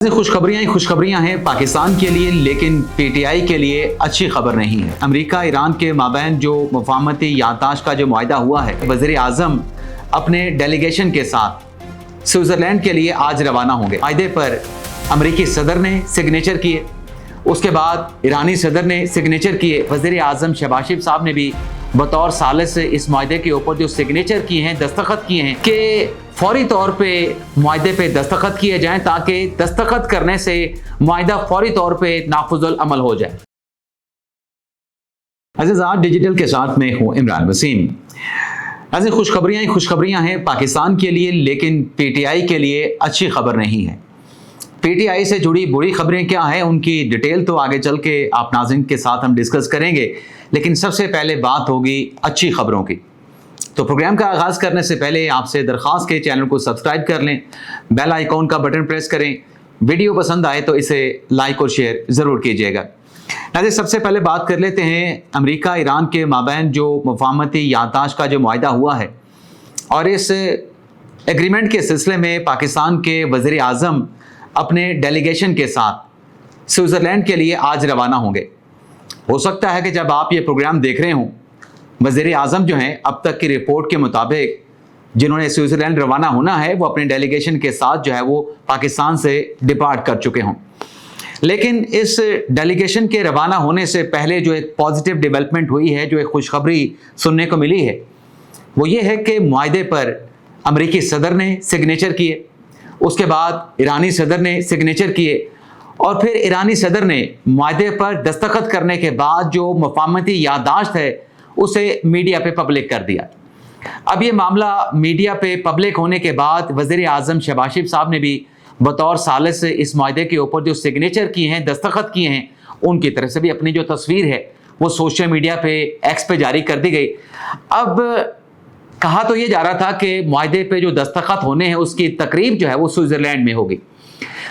खुशखबरियां ही खुशखबरियां हैं पाकिस्तान के लिए, लेकिन पीटीआई के लिए अच्छी खबर नहीं है। अमेरिका ईरान के माबैन जो मुफाहमती याददाश्त का जो मुआहदा हुआ है, वज़ीर आज़म अपने डेलीगेशन के साथ स्विट्ज़रलैंड के लिए आज रवाना होंगे। मुआहदे पर अमेरिकी सदर ने सिग्नेचर किए, उसके बाद ईरानी सदर ने सिग्नेचर किए। वज़ीर आज़म शहबाज शरीफ साहब ने भी बतौर सालिस इस मुआहदे के ऊपर जो सिग्नेचर किए हैं, दस्तखत किए हैं कि फौरी तौर पे मुआहदे पे दस्तखत किए जाएं, ताकि दस्तखत करने से मुआहदा फौरी तौर पे नाफुजुल अमल हो जाए। अज़ीज़, आज डिजिटल के साथ में हूँ इमरान वसीम। अज़ीज़, खुशखबरियाँ ही खुशखबरियाँ हैं पाकिस्तान के लिए, लेकिन पीटीआई के लिए अच्छी खबर नहीं है। पीटीआई से जुड़ी बुरी खबरें क्या हैं, उनकी डिटेल तो आगे चल के आप नाज़रीन के साथ हम डिस्कस करेंगे, लेकिन सबसे पहले बात होगी अच्छी खबरों की। तो प्रोग्राम का आगाज़ करने से पहले आपसे दरख्वास्त के चैनल को सब्सक्राइब कर लें, बेल आइकॉन का बटन प्रेस करें, वीडियो पसंद आए तो इसे लाइक और शेयर ज़रूर कीजिएगा। नाज़रीन, सबसे पहले बात कर लेते हैं अमेरिका ईरान के माबैन जो मुफाहमती याददाश्त का जो मुआहदा हुआ है, और इस एग्रीमेंट के सिलसिले में पाकिस्तान के वज़ीर आज़म अपने डेलीगेशन के साथ स्विट्ज़रलैंड के लिए आज रवाना होंगे। हो सकता है कि जब आप ये प्रोग्राम देख रहे हों, वज़ीर आज़म जो हैं अब तक की रिपोर्ट के मुताबिक जिन्होंने स्विट्ज़रलैंड रवाना होना है, वो अपने डेलीगेशन के साथ जो है वो पाकिस्तान से डिपार्ट कर चुके हों। लेकिन इस डेलीगेशन के रवाना होने से पहले जो एक पॉजिटिव डेवलपमेंट हुई है, जो एक खुशखबरी सुनने को मिली है, वो ये है कि मुआहदे पर अमेरिकी सदर ने सिग्नेचर किए, उसके बाद ईरानी सदर ने सिग्नेचर किए, और फिर ईरानी सदर ने मुआहदे पर दस्तखत करने के बाद जो मुफाहमती याददाश्त है उसे मीडिया पे पब्लिक कर दिया। अब ये मामला मीडिया पे पब्लिक होने के बाद वज़ीर आज़म शहबाज शरीफ साहब ने भी बतौर सालिस इस मुआहदे के ऊपर जो सिग्नेचर किए हैं, दस्तखत किए हैं, उनकी तरफ से भी अपनी जो तस्वीर है वो सोशल मीडिया पे, एक्स पे जारी कर दी गई। अब कहा तो ये जा रहा था कि मुआहदे पे जो दस्तखत होने हैं उसकी तकरीब जो है वो स्विट्ज़रलैंड में होगी,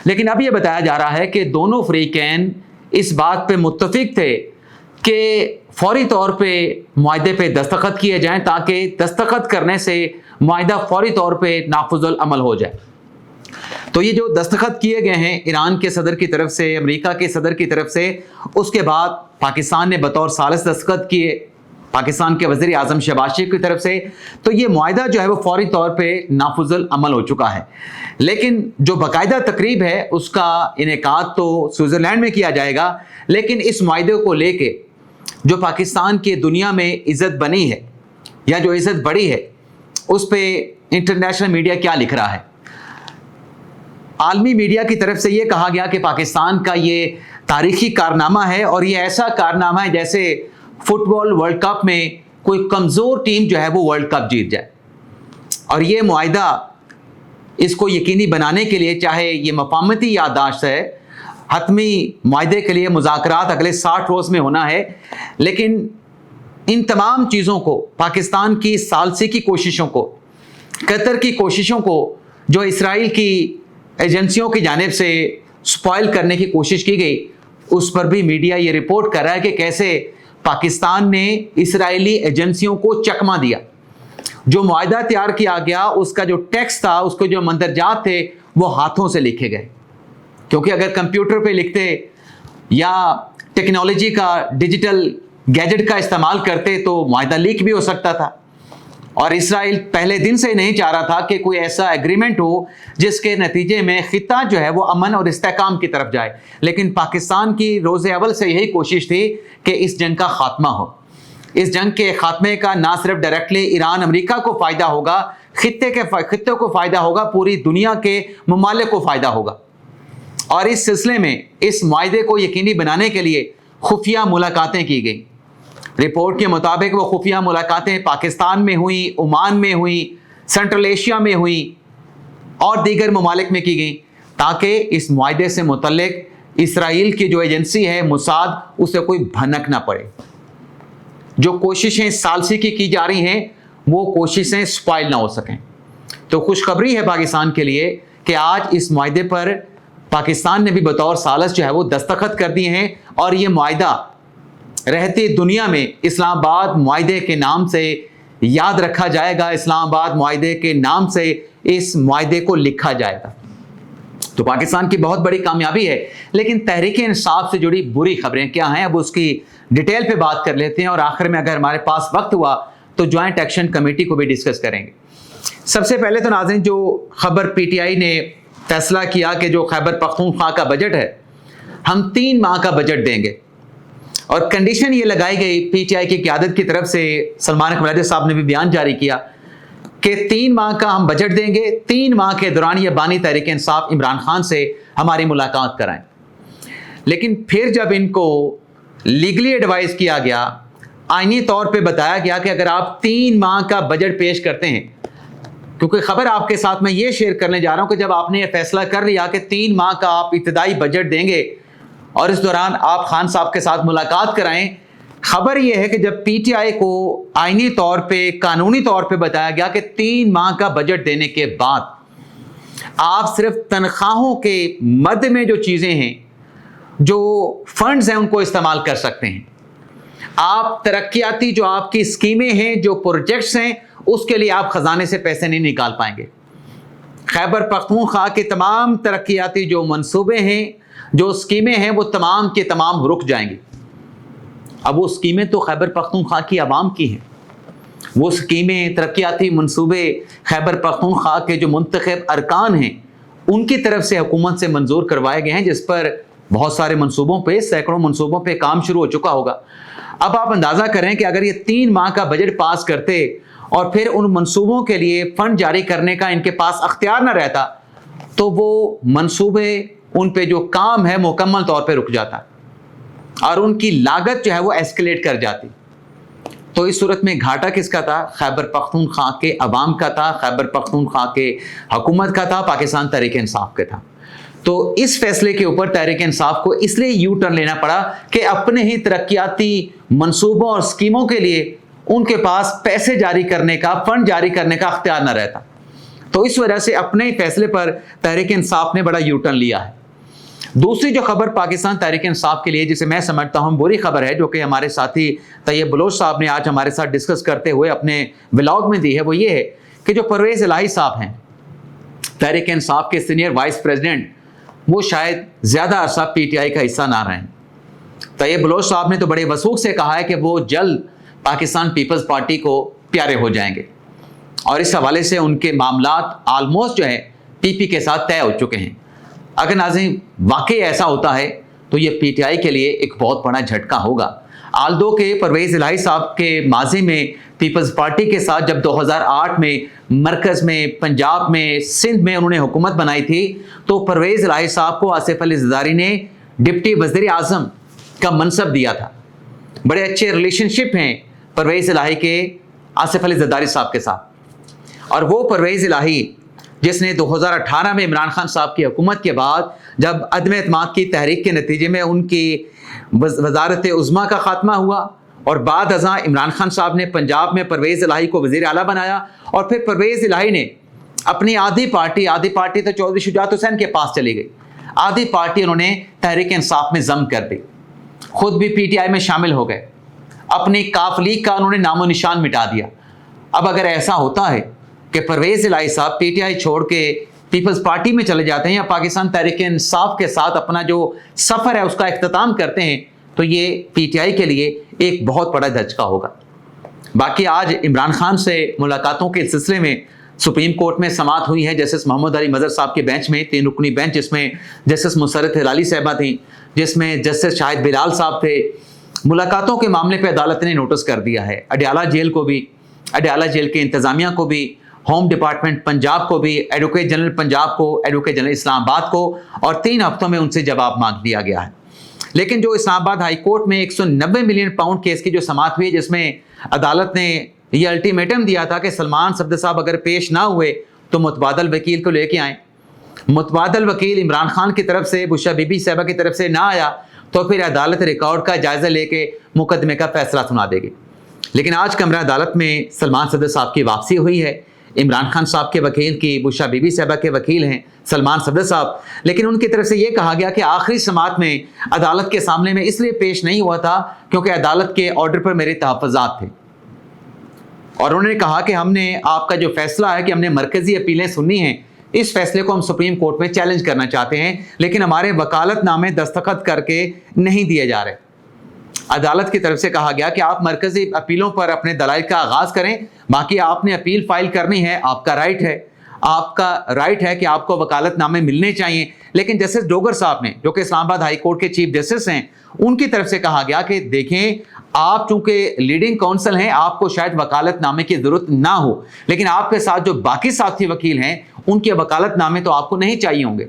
लेकिन अब ये बताया जा रहा है कि दोनों फ़रीक़ैन इस बात पे मुत्तफ़िक़ थे कि फौरी तौर पे मुआहदे पे दस्तखत किए जाएं, ताकि दस्तखत करने से मुआहदा फौरी तौर पे नाफुजुल अमल हो जाए। तो ये जो दस्तखत किए गए हैं ईरान के सदर की तरफ से, अमेरिका के सदर की तरफ से, उसके बाद पाकिस्तान ने बतौर सालिस दस्तखत किए पाकिस्तान के वज़ीर आज़म शहबाज शरीफ की तरफ से, तो ये मुआहदा जो है वो फौरी तौर पे नाफुजुल अमल हो चुका है। लेकिन जो बाकायदा तकरीब है उसका इनेकाद तो स्विट्ज़रलैंड में किया जाएगा, लेकिन इस मुआहदे को लेके जो पाकिस्तान की दुनिया में इज़्ज़त बनी है या जो इज़्ज़त बढ़ी है, उस पर इंटरनेशनल मीडिया क्या लिख रहा है। आलमी मीडिया की तरफ से ये कहा गया कि पाकिस्तान का ये तारीखी कारनामा है, और ये ऐसा कारनामा है जैसे फुटबॉल वर्ल्ड कप में कोई कमज़ोर टीम जो है वो वर्ल्ड कप जीत जाए। और ये मुआहदा इसको यकीनी बनाने के लिए, चाहे ये मुफाहमती याददाश्त है, हतमी मुआहदे के लिए मुज़ाकरात अगले 60 रोज़ में होना है, लेकिन इन तमाम चीज़ों को, पाकिस्तान की सालसी की कोशिशों को, कतर की कोशिशों को, जो इसराइल की एजेंसियों की जानिब से स्पॉइल करने की कोशिश की गई, उस पर भी मीडिया ये रिपोर्ट कर रहा है कि कैसे पाकिस्तान ने इसराइली एजेंसियों को चकमा दिया। जो मुआहदा तैयार किया गया उसका जो टेक्स्ट था, उसके जो मंदरजात थे, वो हाथों से लिखे गए, क्योंकि अगर कंप्यूटर पे लिखते या टेक्नोलॉजी का, डिजिटल गैजेट का इस्तेमाल करते तो मुआहदा लीक भी हो सकता था। और इसराइल पहले दिन से नहीं चाह रहा था कि कोई ऐसा एग्रीमेंट हो जिसके नतीजे में खित्ता जो है वो अमन और इस्तेहकाम की तरफ जाए। लेकिन पाकिस्तान की रोज़े अव्वल से यही कोशिश थी कि इस जंग का खात्मा हो। इस जंग के खात्मे का ना सिर्फ डायरेक्टली ईरान अमेरिका को फ़ायदा होगा, खित्ते को फ़ायदा होगा, पूरी दुनिया के ममालिक को फ़ायदा होगा। और इस सिलसिले में इस मुआहदे को यकीनी बनाने के लिए खुफिया मुलाकातें की गई। रिपोर्ट के मुताबिक वो खुफिया मुलाकातें पाकिस्तान में हुई, ओमान में हुई, सेंट्रल एशिया में हुई और दीगर ममालिक में की गई, ताकि इस मुआहदे से मुतल्लिक इसराइल की जो एजेंसी है मोसाद, उसे कोई भनक ना पड़े। जो कोशिशें सालसी की जा रही हैं वो कोशिशें स्पॉइल ना हो सकें। तो खुशखबरी है पाकिस्तान के लिए कि आज इस मुआहदे पर पाकिस्तान ने भी बतौर सालिस जो है वो दस्तखत कर दिए हैं, और ये मुआहदा रहती दुनिया में इस्लामाबाद मुआहदे के नाम से याद रखा जाएगा। इस्लामाबाद मुआहदे के नाम से इस मुआहदे को लिखा जाएगा। تو پاکستان کی بہت بڑی کامیابی ہے. لیکن تحریک انصاف سے جڑی بری خبریں کیا ہیں، اب اس کی ڈیٹیل پہ بات کر لیتے ہیں، اور آخر میں اگر ہمارے پاس وقت ہوا تو جوائنٹ ایکشن کمیٹی کو بھی ڈسکس کریں گے. سب سے پہلے تو ناظرین، جو خبر پی ٹی آئی نے فیصلہ کیا کہ جو خیبر پختونخوا کا بجٹ ہے ہم 3 ماہ کا بجٹ دیں گے، اور کنڈیشن یہ لگائی گئی پی ٹی آئی کی قیادت کی طرف سے، سلمان اکبر صاحب نے بھی بیان جاری کیا کہ 3 ماہ کا ہم بجٹ دیں گے، 3 ماہ کے دوران یہ بانی تحریک انصاف عمران خان سے ہماری ملاقات کرائیں. لیکن پھر جب ان کو لیگلی ایڈوائز کیا گیا، آئینی طور پہ بتایا گیا کہ اگر آپ 3 ماہ کا بجٹ پیش کرتے ہیں، کیونکہ خبر آپ کے ساتھ میں یہ شیئر کرنے جا رہا ہوں کہ جب آپ نے یہ فیصلہ کر لیا کہ 3 ماہ کا آپ ابتدائی بجٹ دیں گے اور اس دوران آپ خان صاحب کے ساتھ ملاقات کرائیں، خبر یہ ہے کہ جب پی ٹی آئی کو آئینی طور پہ، قانونی طور پہ بتایا گیا کہ 3 ماہ کا بجٹ دینے کے بعد آپ صرف تنخواہوں کے مد میں جو چیزیں ہیں، جو فنڈز ہیں، ان کو استعمال کر سکتے ہیں. آپ ترقیاتی جو آپ کی اسکیمیں ہیں، جو پروجیکٹس ہیں، اس کے لیے آپ خزانے سے پیسے نہیں نکال پائیں گے. خیبر پختونخوا کے تمام ترقیاتی جو منصوبے ہیں، جو اسکیمیں ہیں، وہ تمام کے تمام رک جائیں گی. اب وہ اسکیمیں تو خیبر پختونخوا کی عوام کی ہیں، وہ اسکیمیں، ترقیاتی منصوبے خیبر پختونخوا کے جو منتخب ارکان ہیں ان کی طرف سے حکومت سے منظور کروائے گئے ہیں، جس پر بہت سارے منصوبوں پہ، سینکڑوں منصوبوں پہ کام شروع ہو چکا ہوگا. اب آپ اندازہ کریں کہ اگر یہ 3 ماہ کا بجٹ پاس کرتے اور پھر ان منصوبوں کے لیے فنڈ جاری کرنے کا ان کے پاس اختیار نہ رہتا، تو وہ منصوبے، ان پہ جو کام ہے، مکمل طور پہ رک جاتا اور ان کی لاگت جو ہے وہ ایسکیلیٹ کر جاتی. تو اس صورت میں گھاٹا کس کا تھا؟ خیبر پختونخوا کے عوام کا تھا، خیبر پختونخوا کے حکومت کا تھا، پاکستان تحریک انصاف کا تھا. تو اس فیصلے کے اوپر تحریک انصاف کو اس لیے یو ٹرن لینا پڑا کہ اپنے ہی ترقیاتی منصوبوں اور اسکیموں کے لیے ان کے پاس پیسے جاری کرنے کا، فنڈ جاری کرنے کا اختیار نہ رہتا. تو اس وجہ سے اپنے ہی فیصلے پر تحریک انصاف نے بڑا یو ٹرن لیا ہے. دوسری جو خبر پاکستان تحریک انصاف کے لیے، جسے میں سمجھتا ہوں بری خبر ہے، جو کہ ہمارے ساتھی طیب بلوچ صاحب نے آج ہمارے ساتھ ڈسکس کرتے ہوئے اپنے ولاگ میں دی ہے، وہ یہ ہے کہ جو پرویز الہی صاحب ہیں، تحریک انصاف کے سینئر وائس پریزیڈنٹ، وہ شاید زیادہ عرصہ پی ٹی آئی کا حصہ نہ رہیں. طیب بلوچ صاحب نے تو بڑے وثوق سے کہا ہے کہ وہ جلد پاکستان پیپلز پارٹی کو پیارے ہو جائیں گے، اور اس حوالے سے ان کے معاملات آلموسٹ جو ہے پی پی کے ساتھ طے ہو چکے ہیں. اگر ناظرین واقعی ایسا ہوتا ہے تو یہ پی ٹی آئی کے لیے ایک بہت بڑا جھٹکا ہوگا. آلدو کے پرویز الہی صاحب کے ماضی میں پیپلز پارٹی کے ساتھ جب 2008 میں مرکز میں، پنجاب میں، سندھ میں انہوں نے حکومت بنائی تھی، تو پرویز الہی صاحب کو آصف علی زرداری نے ڈپٹی وزیر اعظم کا منصب دیا تھا. بڑے اچھے ریلیشن شپ ہیں پرویز الہی کے آصف علی زرداری صاحب کے ساتھ. اور وہ پرویز الہی جس نے 2018 میں عمران خان صاحب کی حکومت کے بعد جب عدم اعتماد کی تحریک کے نتیجے میں ان کی وزارت عظمیٰ کا خاتمہ ہوا، اور بعد ازاں عمران خان صاحب نے پنجاب میں پرویز الہی کو وزیر اعلیٰ بنایا، اور پھر پرویز الہی نے اپنی آدھی پارٹی تو چودھری شجاعت حسین کے پاس چلی گئی، آدھی پارٹی انہوں نے تحریک انصاف میں ضم کر دی، خود بھی پی ٹی آئی میں شامل ہو گئے، اپنی کاف لیگ کا انہوں نے نام و نشان مٹا دیا. اب اگر ایسا ہوتا ہے کہ پرویز الہی صاحب پی ٹی آئی چھوڑ کے پیپلز پارٹی میں چلے جاتے ہیں یا پاکستان تحریک انصاف کے ساتھ اپنا جو سفر ہے اس کا اختتام کرتے ہیں، تو یہ پی ٹی آئی کے لیے ایک بہت بڑا دھچکا ہوگا. باقی آج عمران خان سے ملاقاتوں کے سلسلے میں سپریم کورٹ میں سماعت ہوئی ہے جسٹس محمد علی مظہر صاحب کے بینچ میں، 3 رکنی بینچ، جس میں جسٹس مسرت ہلالی صاحبہ تھیں، جس میں جسٹس شاہد بلال صاحب تھے. ملاقاتوں کے معاملے پہ عدالت نے نوٹس کر دیا ہے اڈیالہ جیل کو بھی، اڈیالہ جیل کے انتظامیہ کو بھی، ہوم ڈپارٹمنٹ پنجاب کو بھی، ایڈوکیٹ جنرل پنجاب کو، ایڈوکیٹ جنرل اسلام آباد کو، اور 3 ہفتوں میں ان سے جواب مانگ دیا گیا ہے. لیکن جو اسلام آباد ہائی کورٹ میں 190 ملین پاؤنڈ کیس کی جو سماعت ہوئی، جس میں عدالت نے یہ الٹیمیٹم دیا تھا کہ سلمان صفدر صاحب اگر پیش نہ ہوئے تو متبادل وکیل کو لے کے آئیں. متبادل وکیل عمران خان کی طرف سے، بشرا بی بی صاحبہ کی طرف سے نہ آیا تو پھر عدالت ریکارڈ کا جائزہ لے کے مقدمے کا فیصلہ سنا دے گی. لیکن آج کمرہ عدالت میں سلمان صفدر صاحب کی واپسی ہوئی ہے. عمران خان صاحب کے وکیل کی، بشرا بی بی صاحبہ کے وکیل ہیں سلمان صفدر صاحب، لیکن ان کی طرف سے یہ کہا گیا کہ آخری سماعت میں عدالت کے سامنے میں اس لیے پیش نہیں ہوا تھا کیونکہ عدالت کے آرڈر پر میرے تحفظات تھے، اور انہوں نے کہا کہ ہم نے آپ کا جو فیصلہ ہے کہ ہم نے مرکزی اپیلیں سنی ہیں इस फैसले को हम सुप्रीम कोर्ट में चैलेंज करना चाहते हैं, लेकिन हमारे वकालत नामे दस्तखत करके नहीं दिए जा रहे। अदालत की तरफ से कहा गया कि आप मरकजी अपीलों पर अपने दलाइल का आगाज़ करें, बाकी आपने अपील फाइल करनी है, आपका राइट है। आपका राइट है कि आपको वकालतनामे मिलने चाहिए। लेकिन जस्टिस डोगर साहब ने, जो कि इस्लामाबाद हाई कोर्ट के चीफ जस्टिस हैं, उनकी तरफ से कहा गया कि देखें, आप चूंकि लीडिंग काउंसिल हैं, आपको शायद वकालतनामे की ज़रूरत ना हो, लेकिन आपके साथ जो बाकी साथी वकील हैं उनके वकालतनामे तो आपको नहीं चाहिए होंगे।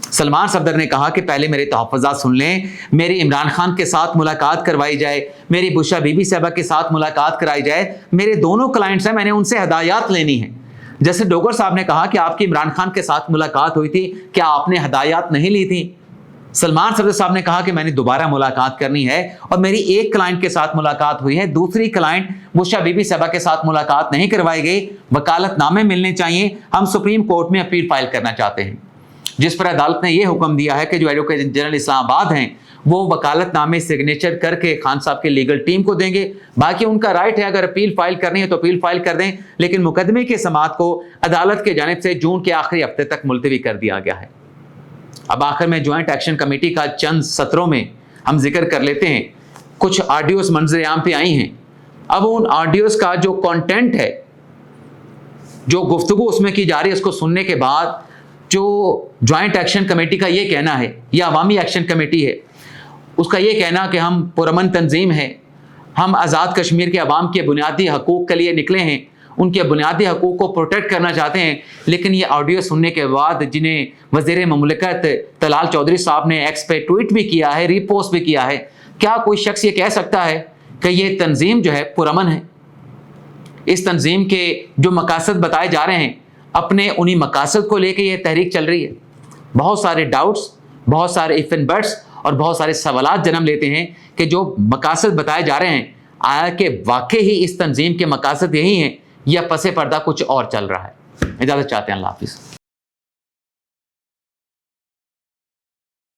सलमान सफदर ने कहा कि पहले मेरे तहफ़्फ़ुज़ात सुन लें, मेरी इमरान खान के साथ मुलाकात करवाई जाए, मेरी बुशरा बीबी साहबा के साथ मुलाकात कराई जाए। मेरे दोनों क्लाइंट्स हैं, मैंने उनसे हदायत लेनी है। जैसे डोगर साहब ने कहा कि आपकी इमरान खान के साथ मुलाकात हुई थी, क्या आपने हदायत नहीं ली थी? सलमान सफदर साहब ने कहा कि मैंने दोबारा मुलाकात करनी है और मेरी एक क्लाइंट के साथ मुलाकात हुई है, दूसरी क्लाइंट बुशरा बीबी साहबा के साथ मुलाकात नहीं करवाई गई, वकालतनामे मिलने चाहिए, हम सुप्रीम कोर्ट में अपील फाइल करना चाहते हैं। जिस पर अदालत ने यह हुक्म दिया है कि जो एडवोकेट जनरल इस्लामाबाद हैं वो वकालतनामे सिग्नेचर करके खान साहब की लीगल टीम को देंगे। बाकी उनका राइट है, अगर अपील फाइल करनी है तो अपील फाइल कर दें, लेकिन मुकदमे के समाअत को अदालत के जानिब से जून के आखिरी हफ्ते तक मुलतवी कर दिया गया है। अब आखिर में ज्वाइंट एक्शन कमेटी का चंद सत्रों में हम जिक्र कर लेते हैं। कुछ ऑडियोज मंजर आम पे आई हैं। अब उन ऑडियोज का जो कंटेंट है, जो गुफ्तगू उसमें की जा रही है, उसको सुनने के बाद जो ज्वाइंट एक्शन कमेटी का ये कहना है या अवामी एक्शन कमेटी है, उसका ये कहना कि हम पुरअमन तंजीम हैं, हम आज़ाद कश्मीर के अवाम के बुनियादी हकूक़ के लिए निकले हैं, उनके बुनियादी हकूक़ को प्रोटेक्ट करना चाहते हैं। लेकिन ये ऑडियो सुनने के बाद जिन्हें वज़ीर ममलकत तलाल चौधरी साहब ने एक्स पे ट्वीट भी किया है, रीपोस्ट भी किया है, क्या कोई शख्स ये कह सकता है कि ये तंजीम जो है पुरअमन है? इस तंजीम के जो मकासद बताए जा रहे हैं, अपने उन्हीं मकासद को लेके ये तहरीक चल रही है। बहुत सारे डाउट्स, बहुत सारे इफ एंड बट्स और बहुत सारे सवालात जन्म लेते हैं कि जो मकासद बताए जा रहे हैं, आया कि वाकई ही इस तंजीम के मकासद यही हैं या पसे पर्दा कुछ और चल रहा है। इजाज़त चाहते हैं। अल्लाह हाफिज़।